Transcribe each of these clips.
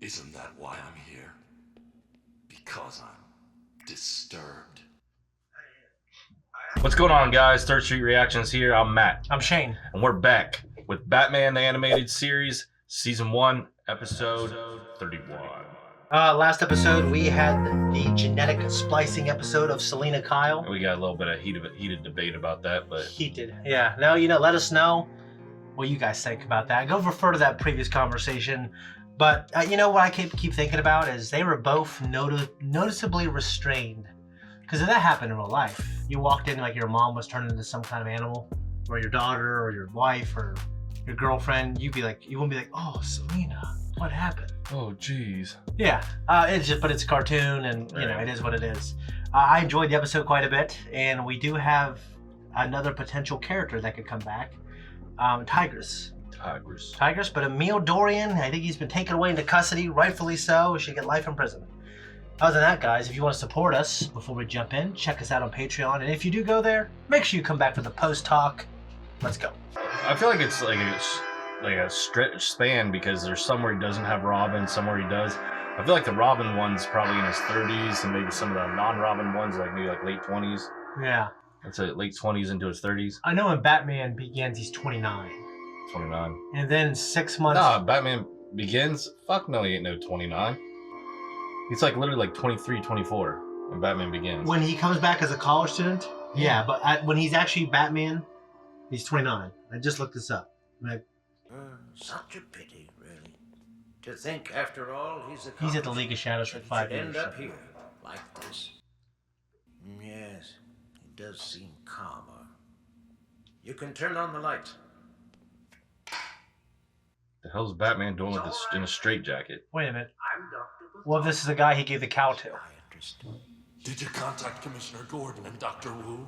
Isn't that why I'm here? Because I'm disturbed. What's going on, guys? Third Street Reactions here. I'm Matt. I'm Shane. And we're back with Batman the Animated Series, Season 1, Episode 31. Last episode, we had the genetic splicing episode of Selena Kyle. We got a little bit of heated debate about that, but... Heated. Yeah. Now, let us know what you guys think about that. Go refer to that previous conversation. But, what I keep thinking about is they were both noticeably restrained. Because if that happened in real life, you walked in like your mom was turned into some kind of animal, or your daughter, or your wife, or your girlfriend, you wouldn't be like, oh, Selena, what happened? Oh, jeez. Yeah, but it's a cartoon, and it is what it is. I enjoyed the episode quite a bit, and we do have another potential character that could come back, Tigress. Tigress, but Emil Dorian, I think he's been taken away into custody, rightfully so. He should get life in prison. Other than that, guys, if you want to support us before we jump in, check us out on Patreon. And if you do go there, make sure you come back for the post talk. Let's go. I feel like it's like a stretch span because there's somewhere he doesn't have Robin, somewhere he does. I feel like the Robin one's probably in his 30s, and maybe some of the non-Robin ones maybe late 20s. Yeah. That's late 20s into his 30s. I know when Batman Begins, he's 29. 29. And then 6 months... Nah, Batman Begins? Fuck no, he ain't no 29. He's literally 23, 24 when Batman Begins. When he comes back as a college student? Yeah, but when he's actually Batman, he's 29. I just looked this up. Such a pity, really. To think, after all, he's at the League of Shadows for 5 years. End up here, like this. Yes, it does seem calmer. You can turn on the light. The hell's Batman doing with this in a straitjacket? Wait a minute. Well, this is the guy he gave the cow to. Did you contact Commissioner Gordon and Dr. Wu?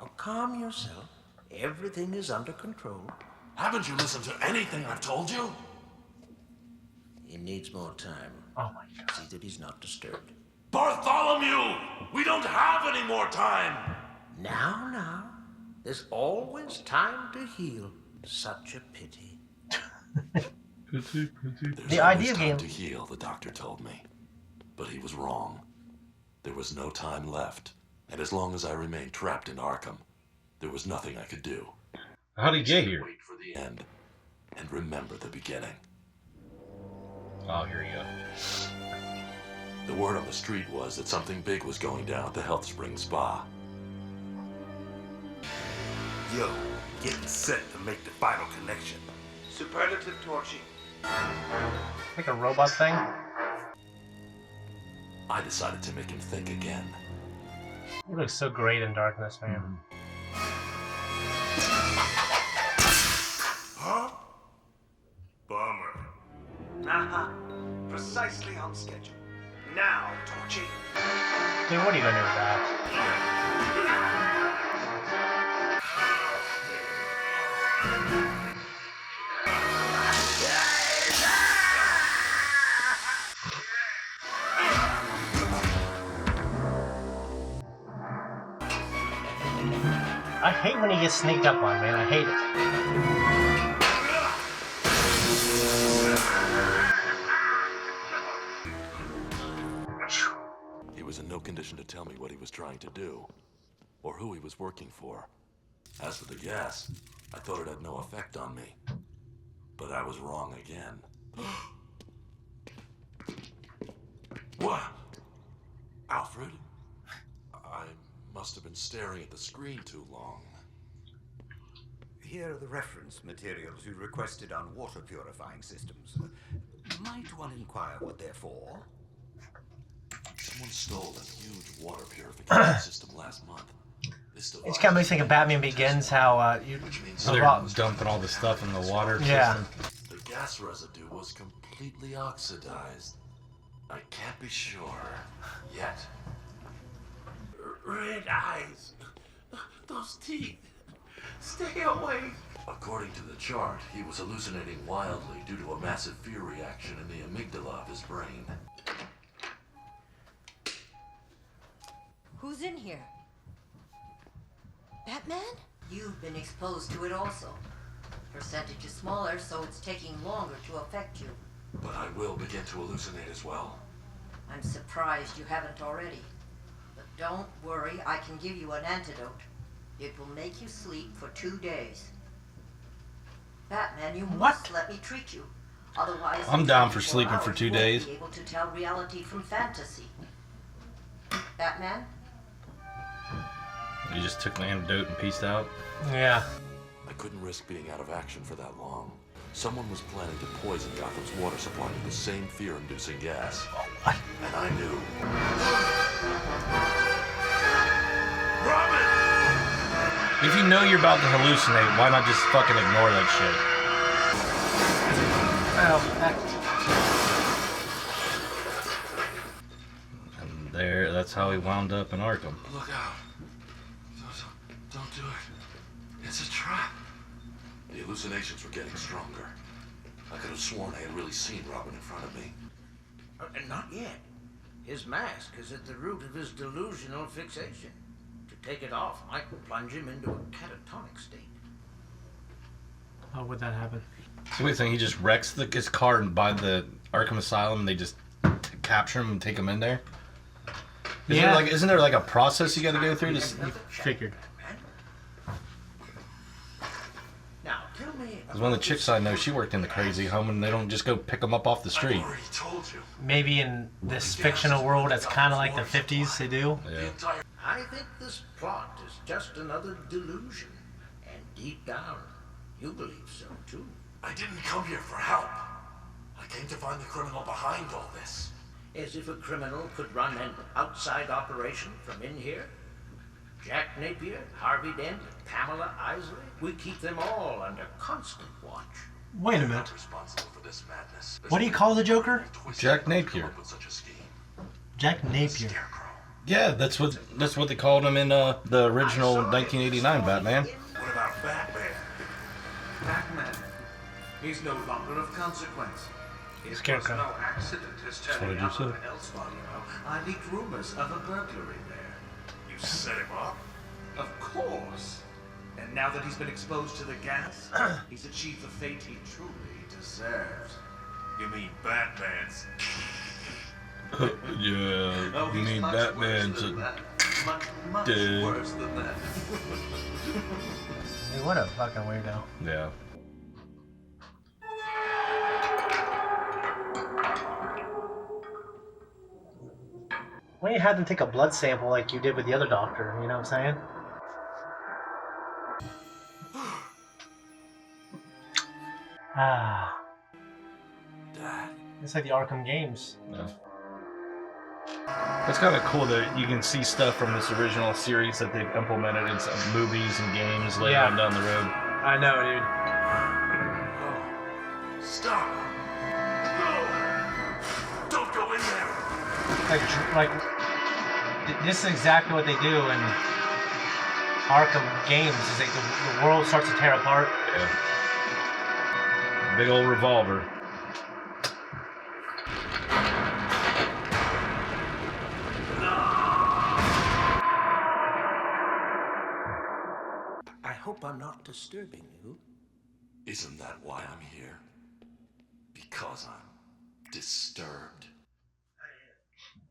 Oh, calm yourself. Everything is under control. Haven't you listened to anything I've told you? He needs more time. Oh my God. See that he's not disturbed. Bartholomew! We don't have any more time! Now. There's always time to heal. Such a pity. The idea time game to heal, the doctor told me. But he was wrong. There was no time left. And as long as I remained trapped in Arkham, there was nothing I could do. How'd he get here? Wait for the end and remember the beginning. Oh, here you go. The word on the street was that something big was going down at the Health Spring Spa. Yo, getting set to make the final connection. Superlative torching. like a robot thing. I decided to make him think again. He looks so great in darkness, man. Huh? Bummer. Nah, precisely on schedule. Now, torching. Dude, what are you gonna do with that? I hate when he gets sneaked up on, man. I hate it. He was in no condition to tell me what he was trying to do, or who he was working for. As for the gas, I thought it had no effect on me. But I was wrong again. What? Alfred? I must have been staring at the screen too long. Here are the reference materials you requested on water purifying systems. Might one inquire what they're for? Someone stole a huge water purification system last month. It's kind of makes me think of Batman Begins, how So they're dumping all the stuff in the water system. The gas residue was completely oxidized. I can't be sure yet. Red eyes. Those teeth. Stay away. According to the chart, he was hallucinating wildly due to a massive fear reaction in the amygdala of his brain. Who's in here? Batman? You've been exposed to it also. Percentage is smaller, so it's taking longer to affect you. But I will begin to hallucinate as well. I'm surprised you haven't already. But don't worry, I can give you an antidote. It will make you sleep for 2 days. Batman, you must let me treat you. Otherwise, I'm in down for 24 sleeping for hours, 2 you won't days. be able to tell reality from fantasy. Batman? You just took the antidote and peaced out. Yeah. I couldn't risk being out of action for that long. Someone was planning to poison Gotham's water supply with the same fear-inducing gas. And I knew. Robin! If you know you're about to hallucinate, why not just fucking ignore that shit? And there, that's how he wound up in Arkham. Look out. Don't do it. It's a trap. The hallucinations were getting stronger. I could have sworn I had really seen Robin in front of me. Not yet. His mask is at the root of his delusional fixation. To take it off might plunge him into a catatonic state. How would that happen? So wait, saying he just wrecks his car by the Arkham Asylum and they just capture him and take him in there? Isn't there like a process you gotta go through to... Figured. Now, tell me... Because one of the chicks I know, she worked in the crazy home and they don't just go pick them up off the street. I already told you. Maybe in this fictional world, it's kind of like the 50s, they do. Yeah. I think this plot is just another delusion. And deep down, you believe so too. I didn't come here for help. I came to find the criminal behind all this. As if a criminal could run an outside operation from in here. Jack Napier, Harvey Dent, Pamela Isley. We keep them all under constant watch. Wait a I'm minute. not responsible for this madness. What do you call the Joker? Jack Napier. With such a scheme. Jack Napier. Scarecrow. Yeah, that's what they called him in the original 1989 Batman. What about Batman? Batman. He's no longer of consequence. It was Scarecrow. no accident his what turning you up said. of Elsevier. I leaked rumors of a burglary there. You set him up? Of course. And now that he's been exposed to the gas, he's achieved the fate he truly deserves. You mean Batman's? Yeah, Oh, you he's mean much Batman's worse than a... that. Much dead. worse than that. Dude, what a fucking weirdo. Yeah. Why don't you have them take a blood sample like you did with the other doctor? You know what I'm saying? Ah, Dad. it's like the Arkham games. Yeah. It's kind of cool that you can see stuff from this original series that they've implemented in some movies and games later on down the road. I know, dude. Oh. Stop. No. Don't go in there. This is exactly what they do in Arkham games. Is the world starts to tear apart. Yeah. Big old revolver. I hope I'm not disturbing you. Isn't that why I'm here? Because I'm disturbed.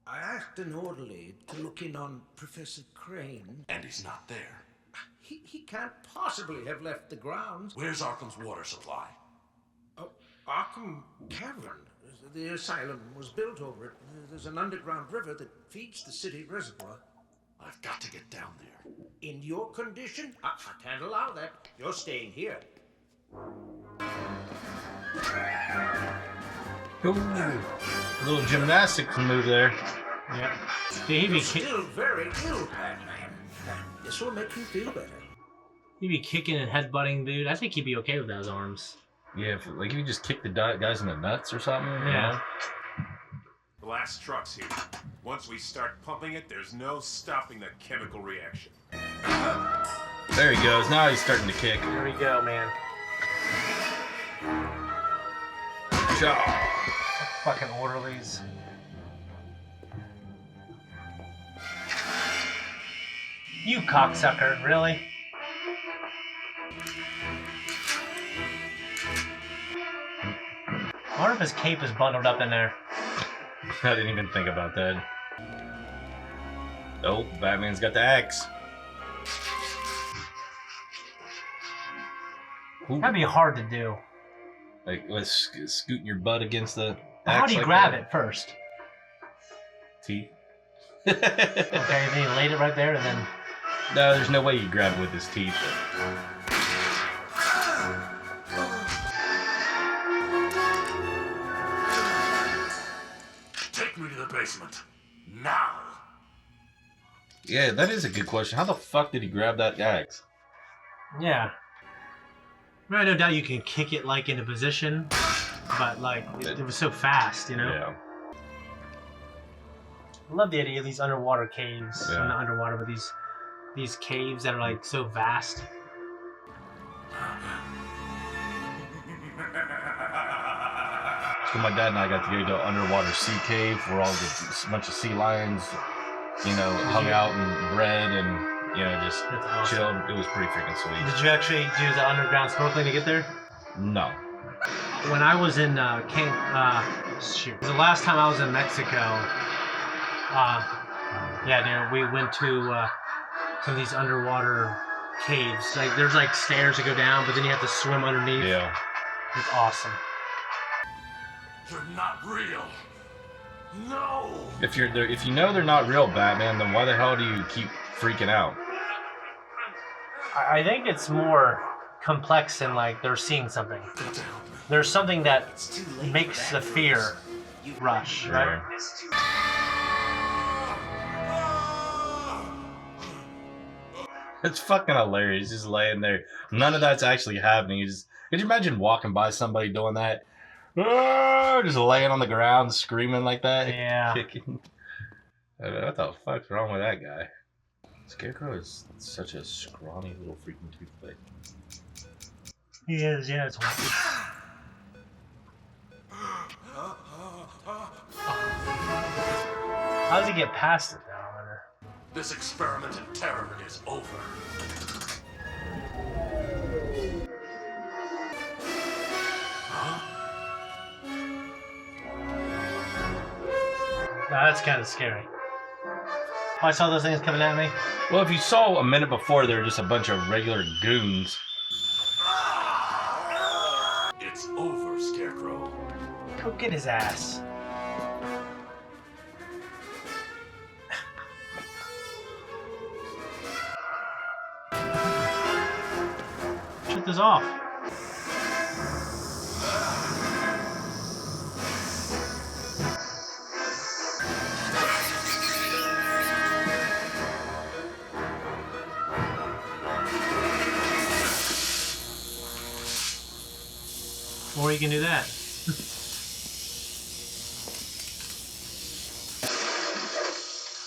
I asked an orderly to look in on Professor Crane. And he's not there. He can't possibly have left the grounds. Where's Arkham's water supply? Oh, Arkham Cavern. The asylum was built over it. There's an underground river that feeds the city reservoir. I've got to get down there. In your condition, I can't allow that. You're staying here. Ooh, little gymnastics move there. Yeah. Dude, You're still very ill, Batman. This will make you feel better. He'd be kicking and headbutting, dude. I think he'd be okay with those arms. Yeah, if you just kick the guys in the nuts or something. You know? The last truck's here. Once we start pumping it, there's no stopping the chemical reaction. There he goes. Now he's starting to kick. Here we go, man. Fucking orderlies. You cocksucker, really? I wonder if his cape is bundled up in there. I didn't even think about that. Oh, Batman's got the axe. Ooh. That'd be hard to do. Like, with scooting your butt against the axe. How do you grab it first? Teeth. Okay, then you laid it right there and then... No, there's no way you grab it with his teeth. Take me to the basement. Now. Yeah, that is a good question. How the fuck did he grab that axe? Yeah. I no doubt you can kick it like into position, but like it was so fast, you know? Yeah. I love the idea of these underwater caves. Yeah. Well, not underwater, but these caves that are like so vast. So my dad and I got to go to an underwater sea cave where all a bunch of sea lions, you know, hung out and bred and, you know, just awesome. chilled. It was pretty freaking sweet. Did you actually do the underground snorkeling to get there? No. When I was in shoot, it was the last time I was in Mexico. Yeah, dude, we went to some of these underwater caves. Like there's like stairs to go down, but then you have to swim underneath. Yeah. It's awesome. They're not real. No. If you know they're not real, Batman, then why the hell do you keep freaking out? I think it's more complex than like they're seeing something. There's something that makes the fear rush, right? It's fucking hilarious. Just laying there. None of that's actually happening. Could you imagine walking by somebody doing that? Just laying on the ground, screaming like that. Yeah. Kicking. What the fuck's wrong with that guy? Scarecrow is such a scrawny little freaking toothpick. He is, yeah. It's How does he get past it, though? I wonder. This experiment in terror is over. Now that's kind of scary. Oh, I saw those things coming at me. Well, if you saw a minute before, they were just a bunch of regular goons. It's over, Scarecrow. Go get his ass. Shut this off. Or you can do that.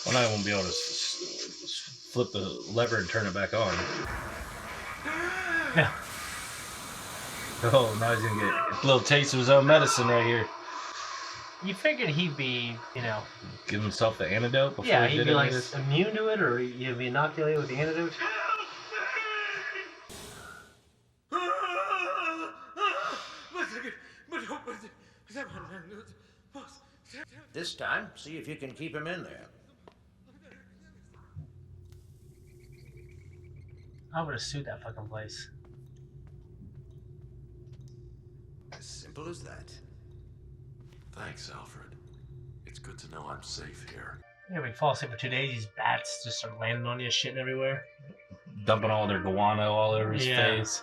Well, now I won't be able to flip the lever and turn it back on. Yeah. Oh, now he's gonna get a little taste of his own medicine right here. You figured he'd be, you know. Give himself the antidote before Yeah, he he'd did be any like of this. immune to it, or he'd be inoculated with the antidote. This time, see if you can keep him in there. I would have sued that fucking place. As simple as that. Thanks, Alfred. It's good to know I'm safe here. Yeah, we fall asleep for 2 days, these bats just start landing on you, shitting everywhere. Dumping all their guano all over his face.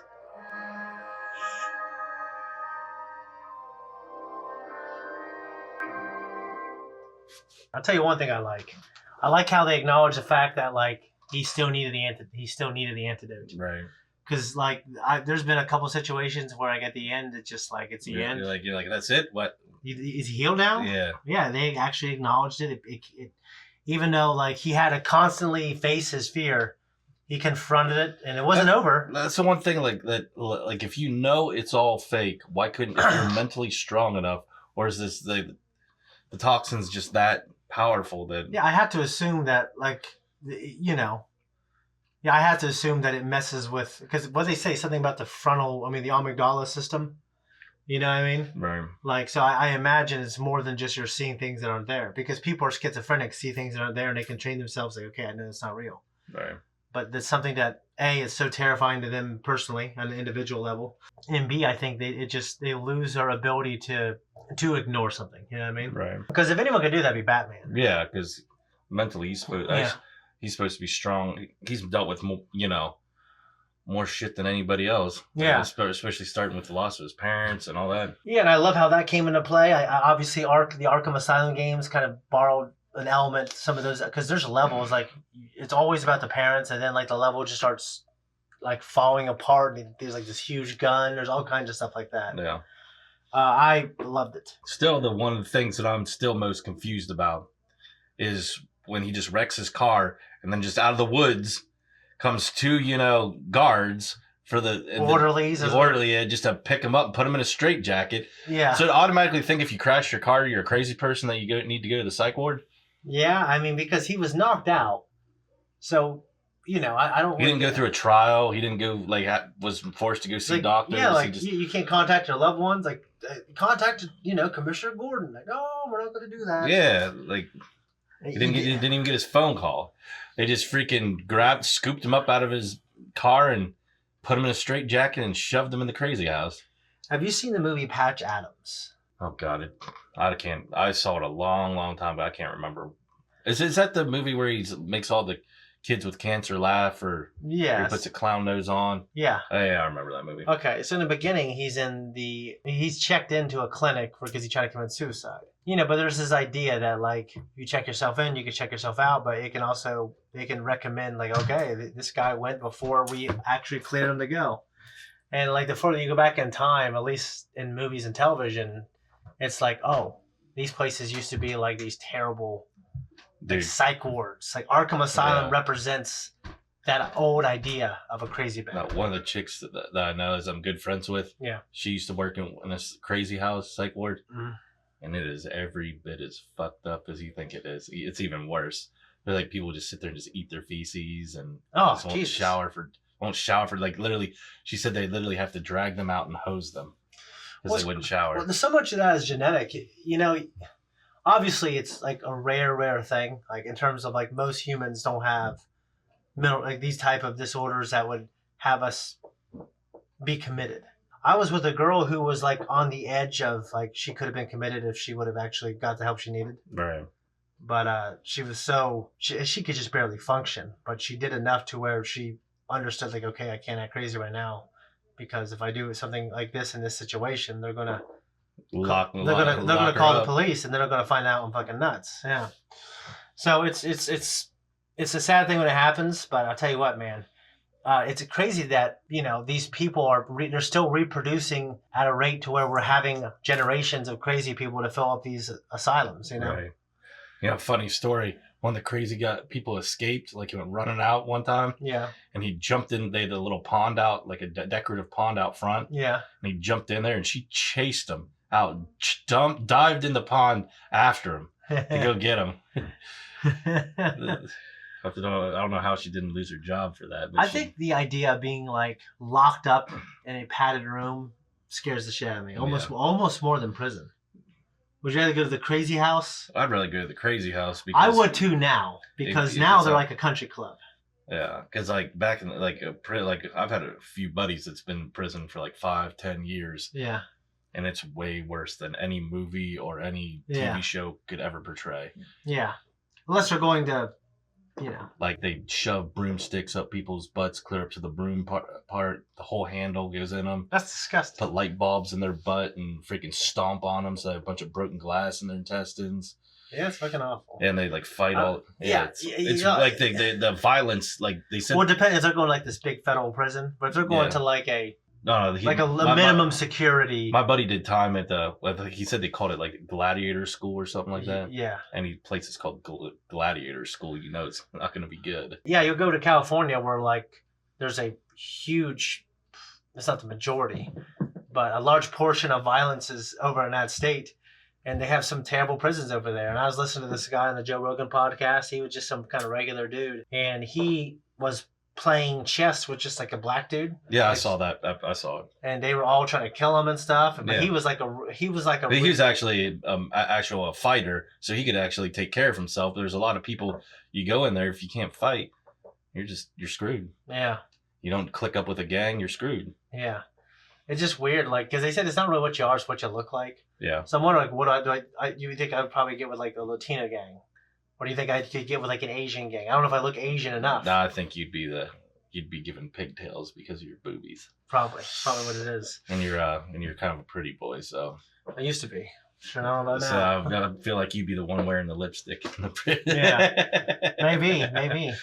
I'll tell you one thing I like. I like how they acknowledge the fact that like he still needed the antidote. Right. Because like there's been a couple situations where like at the end it's just like it's the end. You're like that's it. What? Is he healed now? Yeah. Yeah, they actually acknowledged it. It even though like he had to constantly face his fear, he confronted it, and it wasn't over. That's the one thing like that. Like if you know it's all fake, why couldn't if you're mentally strong enough, or is this the toxin's just that powerful that? Yeah, I have to assume that like you know. Yeah, I have to assume that it messes with because what they say something about the amygdala system. You know what I mean? Right. Like, so I imagine it's more than just you're seeing things that aren't there, because people are schizophrenic, see things that aren't there, and they can train themselves like, okay, I know it's not real. Right. But that's something that A, is so terrifying to them personally on an individual level, and B, I think they lose their ability to ignore something. You know what I mean? Right. Because if anyone could do that, it'd be Batman. Yeah, because mentally he's supposed to be strong. He's dealt with more shit than anybody else. Yeah. Especially starting with the loss of his parents and all that. Yeah, and I love how that came into play. I obviously the Arkham Asylum games kind of borrowed an element, some of those, because there's levels, like, it's always about the parents, and then, like, the level just starts, like, falling apart, and there's, like, this huge gun. There's all kinds of stuff like that. Yeah. I loved it. Still, one of the things that I'm still most confused about is when he just wrecks his car, and then just out of the woods comes two, guards for the orderlies, just to pick him up and put him in a straitjacket. Yeah. So to automatically think if you crash your car, you're a crazy person that you need to go to the psych ward. Yeah, I mean, because he was knocked out. So, I don't. He didn't go through a trial. He didn't go was forced to go see doctors. Yeah, like you can't contact your loved ones. Like contact, Commissioner Gordon. Like, no, we're not going to do that. Yeah, like he didn't even get his phone call. They just freaking scooped him up out of his car and put him in a straitjacket and shoved him in the crazy house. Have you seen the movie Patch Adams? Oh God, I saw it a long, long time, but I can't remember. Is that the movie where he makes all the kids with cancer laugh, or yes, he puts a clown nose on? Yeah. Oh, yeah, I remember that movie. Okay, so in the beginning, he's checked into a clinic because he tried to commit suicide. But there's this idea that, like, you check yourself in, you can check yourself out, but they can recommend, like, okay, this guy went before we actually cleared him to go. And, like, the further you go back in time, at least in movies and television, it's like, oh, these places used to be like these terrible, like, psych wards. Like Arkham Asylum represents that old idea of a crazy bed. One of the chicks that I know I'm good friends with. Yeah. She used to work in this crazy house psych ward, mm-hmm. and it is every bit as fucked up as you think it is. It's even worse. They're like people just sit there and just eat their feces and won't shower for like literally. She said they literally have to drag them out and hose them because they wouldn't shower. Well, so much of that is genetic. Obviously it's like a rare thing. Like in terms of like most humans don't have these type of disorders that would have us be committed. I was with a girl who was like on the edge of like she could have been committed if she would have actually got the help she needed. Right. But she was she could just barely function, but she did enough to where she understood like, okay, I can't act crazy right now because if I do something like this in this situation, they're gonna call the police and they're gonna find out I'm fucking nuts. Yeah. So it's a sad thing when it happens, but I'll tell you what, man. It's crazy that these people they're still reproducing at a rate to where we're having generations of crazy people to fill up these asylums. Right. Funny story. One of the crazy people escaped. Like he went running out one time. Yeah. And he jumped in. They had a little pond out, like a decorative pond out front. Yeah. And he jumped in there, and she chased him out, dived in the pond after him to go get him. I don't know how she didn't lose her job for that. But I think the idea of being like locked up in a padded room scares the shit out of me. Almost more than prison. Would you rather go to the crazy house? I'd rather go to the crazy house. Because I would too now because now they're like a country club. Yeah, because like back in like I've had a few buddies that's been in prison for like 5-10 years. Yeah. And it's way worse than any movie or any TV show could ever portray. Yeah. Unless they're going to, like they shove broomsticks up people's butts, clear up to the broom part. The whole handle goes in them. That's disgusting. Put light bulbs in their butt and freaking stomp on them, so they have a bunch of broken glass in their intestines. Yeah, it's fucking awful. And they like fight all. It's like the violence. Like they said. Well, it depends if they're going like this big federal prison, but if they're going to like a a minimum security. My buddy did time at he said they called it like Gladiator School or something like that. Yeah. Any place is called Gladiator School, it's not going to be good. Yeah, you'll go to California where like there's a huge, it's not the majority, but a large portion of violence is over in that state. And they have some terrible prisons over there. And I was listening to this guy on the Joe Rogan podcast. He was just some kind of regular dude. And he was playing chess with just like a black dude. Yeah, I Like, saw that. I saw it. And they were all trying to kill him and stuff. But Yeah. he was like a But he was actually a fighter, so he could actually take care of himself. There's a lot of people, you go in there, if you can't fight, you're screwed. Yeah. You don't click up with a gang, you're screwed. Yeah. It's just weird, like, because they said it's not really what you are, it's what you look like. Yeah. So I'm wondering, like, what you think I'd probably get with like a Latina gang? Or do you think I could get with like an Asian gang? I don't know if I look Asian enough. Nah, I think you'd be given pigtails because of your boobies. Probably what it is. And you're kind of a pretty boy, so. I used to be. Sure, I don't know about So now. I feel like you'd be the one wearing the lipstick. Yeah. Maybe.